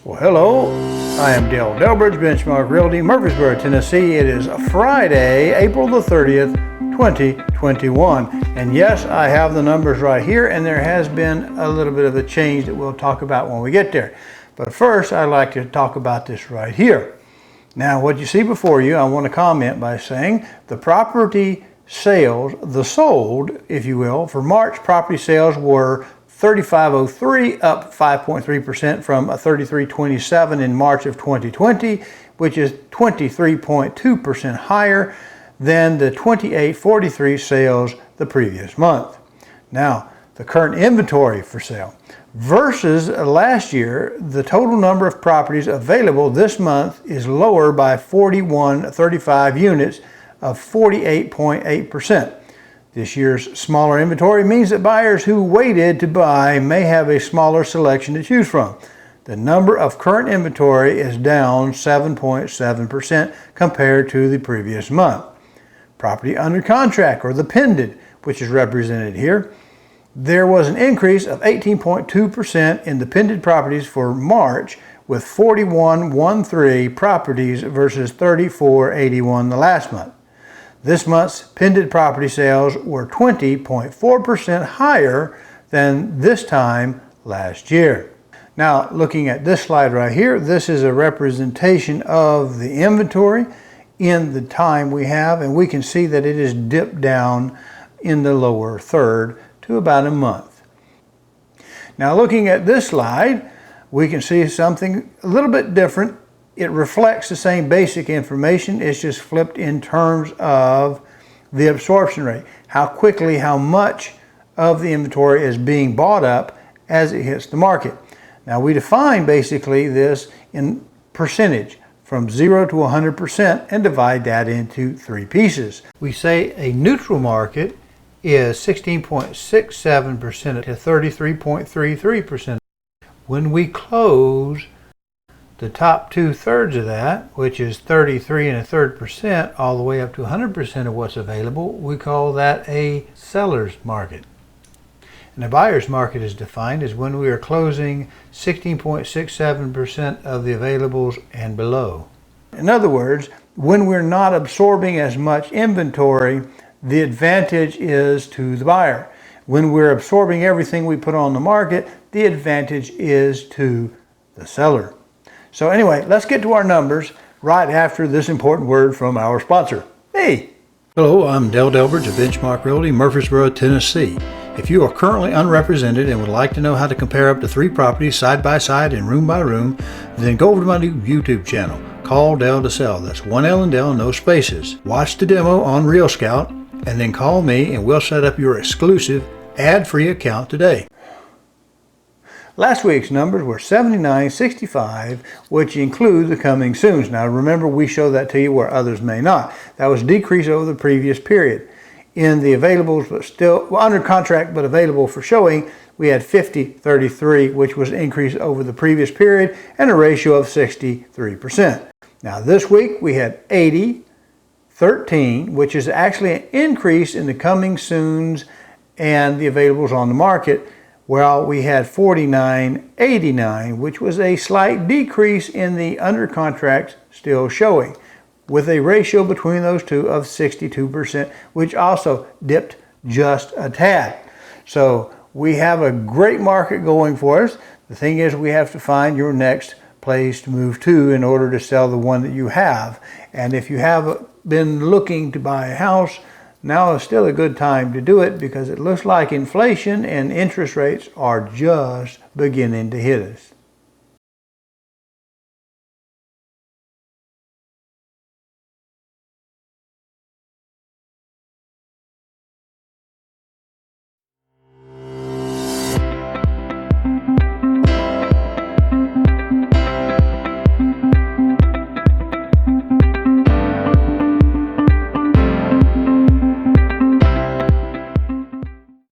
Well, hello, I am Dale Delbridge, Benchmark Realty, Murfreesboro, Tennessee. It is Friday, April the 30th, 2021. And yes, I have the numbers right here, and there has been a little bit of a change that we'll talk about when we get there. But first, I'd like to talk about this right here. Now, what you see before you, I want to comment by saying the property sales, the sold, if you will, for March property sales were 3503, up 5.3% from a 3327 in March of 2020, which is 23.2% higher than the 2843 sales the previous month. Now, the current inventory for sale versus last year, the total number of properties available this month is lower by 4135 units of 48.8%. This year's smaller inventory means that buyers who waited to buy may have a smaller selection to choose from. The number of current inventory is down 7.7% compared to the previous month. Property under contract, or the pending, which is represented here, there was an increase of 18.2% in the pending properties for March, with 4113 properties versus 3481 the last month. This month's pending property sales were 20.4% higher than this time last year. Now, looking at this slide right here, this is a representation of the inventory in the time we have, and we can see that it is dipped down in the lower third to about a month. Now, looking at this slide, we can see something a little bit different. It reflects the same basic information. It's just flipped in terms of the absorption rate. How quickly, how much of the inventory is being bought up as it hits the market. Now, we define basically this in percentage from 0 to 100% and divide that into three pieces. We say a neutral market is 16.67% to 33.33%. When we close the top 2/3 of that, which is 33 1/3%, all the way up to 100% of what's available, we call that a seller's market. And a buyer's market is defined as when we are closing 16.67% of the availables and below. In other words, when we're not absorbing as much inventory, the advantage is to the buyer. When we're absorbing everything we put on the market, the advantage is to the seller. So anyway, let's get to our numbers right after this important word from our sponsor. Hey! Hello, I'm Dale Delbridge of Benchmark Realty, Murfreesboro, Tennessee. If you are currently unrepresented and would like to know how to compare up to 3 properties side by side and room by room, then go over to my new YouTube channel, Call Dale to Sell. That's one L in Dale, no spaces. Watch the demo on Real Scout, and then call me and we'll set up your exclusive ad-free account today. Last week's numbers were 7965, which include the coming soons. Now remember, we show that to you where others may not. That was decreased over the previous period. In the availables, but still under contract but available for showing, we had 5033, which was an increase over the previous period and a ratio of 63%. Now this week we had 8013, which is actually an increase in the coming soons and the availables on the market. Well, we had 4989, which was a slight decrease in the under contracts still showing, with a ratio between those two of 62%, which also dipped just a tad. So we have a great market going for us. The thing is, we have to find your next place to move to in order to sell the one that you have. And if you have been looking to buy a house, now is still a good time to do it, because it looks like inflation and interest rates are just beginning to hit us.